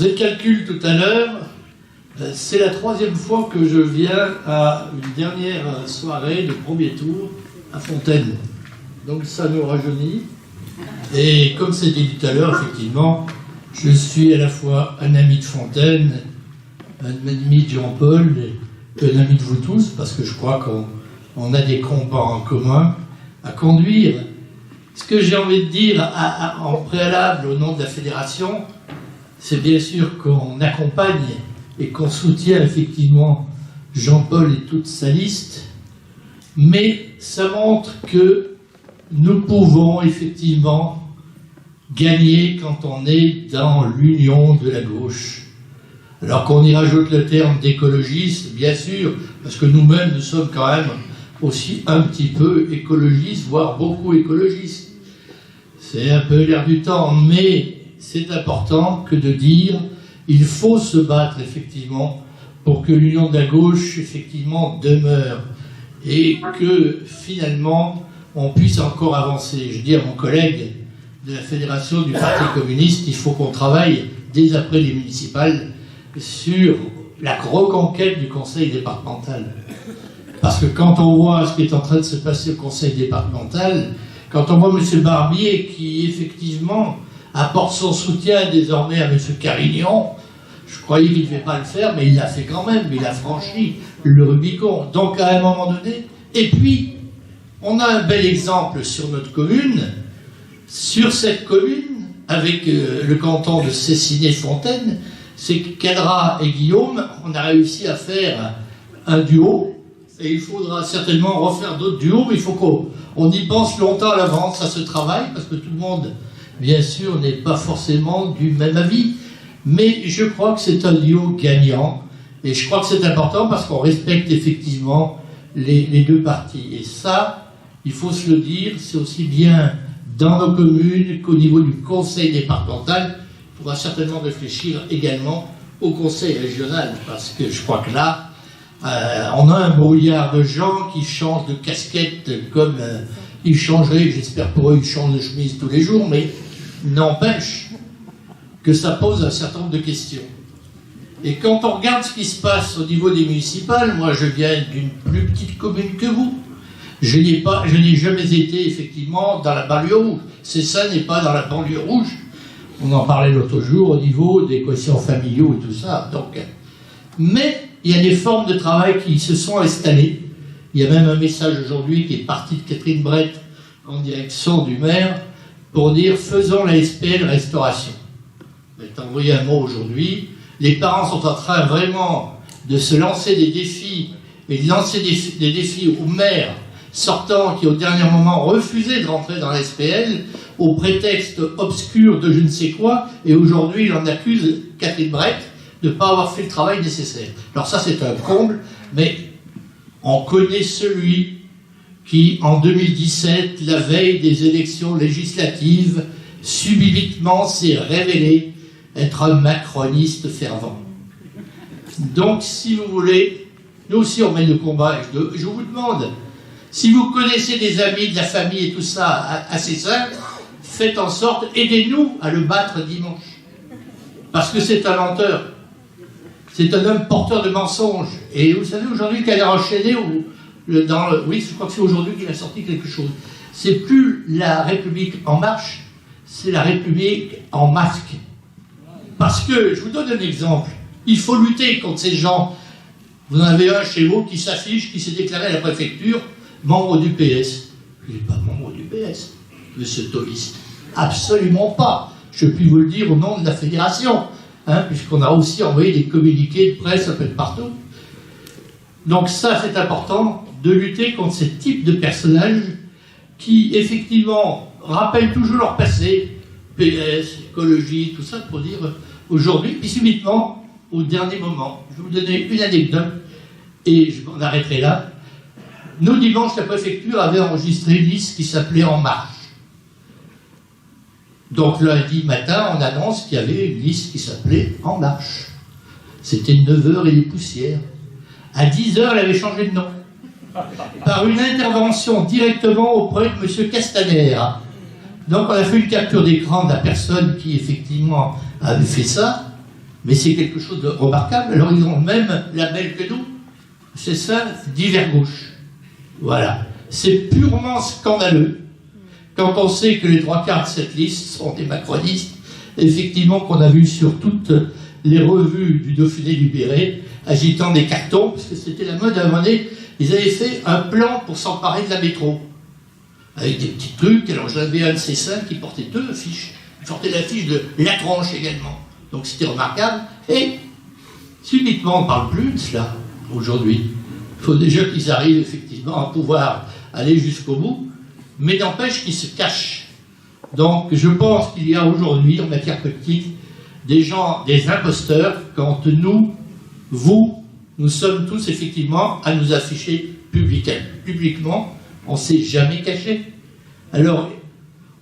J'ai calculé tout à l'heure, c'est la 3e fois que je viens à une dernière soirée de premier tour à Fontaine. Donc ça nous rajeunit. Et comme c'était dit tout à l'heure, effectivement, je suis à la fois un ami de Fontaine, un ami de Jean-Paul, et un ami de vous tous, parce que je crois qu'on a des combats en commun à conduire. Ce que j'ai envie de dire en préalable au nom de la fédération, c'est bien sûr qu'on accompagne et qu'on soutient effectivement Jean-Paul et toute sa liste, mais ça montre que nous pouvons effectivement gagner quand on est dans l'union de la gauche. Alors qu'on y rajoute le terme d'écologiste, bien sûr, parce que nous-mêmes, nous sommes quand même aussi un petit peu écologistes, voire beaucoup écologistes. C'est un peu l'air du temps, mais c'est important que de dire il faut se battre effectivement pour que l'union de la gauche effectivement demeure et que finalement on puisse encore avancer. Je dis à mon collègue de la Fédération du Parti communiste, il faut qu'on travaille dès après les municipales sur la reconquête du conseil départemental. Parce que quand on voit ce qui est en train de se passer au conseil départemental, quand on voit M. Barbier qui effectivement apporte son soutien désormais à M. Carignan, je croyais qu'il ne devait pas le faire, mais il l'a fait quand même, il a franchi le Rubicon. Donc à un moment donné, et puis on a un bel exemple sur notre commune, sur cette commune, avec le canton de Cessiné-Fontaine, c'est que Cadra et Guillaume, on a réussi à faire un duo, et il faudra certainement refaire d'autres duos, mais il faut qu'on y pense longtemps à l'avance, ça se travaille, parce que tout le monde, bien sûr, n'est pas forcément du même avis, mais je crois que c'est un duo gagnant, et je crois que c'est important parce qu'on respecte effectivement les deux parties. Et ça, il faut se le dire, c'est aussi bien dans nos communes qu'au niveau du conseil départemental. Il faudra certainement réfléchir également au conseil régional, parce que je crois que là, on a un brouillard de gens qui changent de casquette comme ils changeraient, j'espère pour eux, ils changent de chemise tous les jours, mais n'empêche que ça pose un certain nombre de questions. Et quand on regarde ce qui se passe au niveau des municipales, moi je viens d'une plus petite commune que vous, je n'ai jamais été effectivement dans la banlieue rouge. Ça n'est pas dans la banlieue rouge. On en parlait l'autre jour au niveau des quotients familiaux et tout ça. Donc, mais il y a des formes de travail qui se sont installées. Il y a même un message aujourd'hui qui est parti de Catherine Brett en direction du maire pour dire faisons la SPL restauration. Elle t'a envoyé un mot aujourd'hui. Les parents sont en train vraiment de se lancer des défis et de lancer des défis aux maires sortants qui au dernier moment refusaient de rentrer dans la SPL au prétexte obscur de je ne sais quoi, et aujourd'hui il en accuse Catherine Brett de ne pas avoir fait le travail nécessaire. Alors ça c'est un comble, mais on connaît celui qui en 2017, la veille des élections législatives, subitement s'est révélé être un macroniste fervent. Donc si vous voulez, nous aussi on mène le combat, je vous demande, si vous connaissez des amis, de la famille et tout ça assez simple, faites en sorte, aidez-nous à le battre dimanche. Parce que c'est un menteur. C'est un homme porteur de mensonges. Et vous savez aujourd'hui qu'elle a enchaîné, oui, je crois que c'est aujourd'hui qu'il a sorti quelque chose. C'est plus la République en marche, c'est la République en masque. Parce que, je vous donne un exemple, il faut lutter contre ces gens. Vous en avez un chez vous qui s'affiche, qui s'est déclaré à la préfecture, membre du PS. Il n'est pas membre du PS, monsieur Tolis. Absolument pas. Je puis vous le dire au nom de la fédération, puisqu'on a aussi envoyé des communiqués de presse un peu de partout. Donc ça, c'est important de lutter contre ce type de personnages qui, effectivement, rappellent toujours leur passé, PS, écologie, tout ça, pour dire aujourd'hui, puis subitement, au dernier moment. Je vais vous donner une anecdote, et je m'en arrêterai là. Nous, dimanche, la préfecture avait enregistré une liste qui s'appelait En Marche. Donc lundi matin, on annonce qu'il y avait une liste qui s'appelait En Marche. C'était 9h et les poussières. À 10h, elle avait changé de nom. Par une intervention directement auprès de M. Castaner. Donc on a fait une capture d'écran de la personne qui effectivement avait fait ça. Mais c'est quelque chose de remarquable. Alors ils ont le même label que nous. C'est ça, divers gauche. Voilà. C'est purement scandaleux. Quand on sait que les 3/4 de cette liste sont des macronistes, effectivement, qu'on a vu sur toutes les revues du Dauphiné libéré, agitant des cartons, parce que c'était la mode à un moment donné, ils avaient fait un plan pour s'emparer de la métro. Avec des petits trucs. Alors j'avais un de ces 5 qui portait 2 affiches. Il portait l'affiche de La Tronche également. Donc c'était remarquable. Et subitement, on ne parle plus de cela aujourd'hui. Il faut déjà qu'ils arrivent effectivement à pouvoir aller jusqu'au bout, mais n'empêche qu'ils se cachent. Donc je pense qu'il y a aujourd'hui en matière politique des gens, des imposteurs, quand nous, nous sommes tous effectivement à nous afficher publiquement, on ne s'est jamais caché. Alors,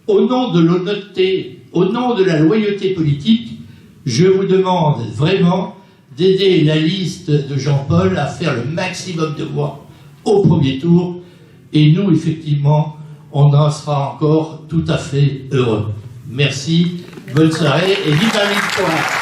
au nom de l'honnêteté, au nom de la loyauté politique, je vous demande vraiment d'aider la liste de Jean-Paul à faire le maximum de voix au premier tour, et nous, effectivement, on en sera encore tout à fait heureux. Merci, bonne soirée, et vive la victoire!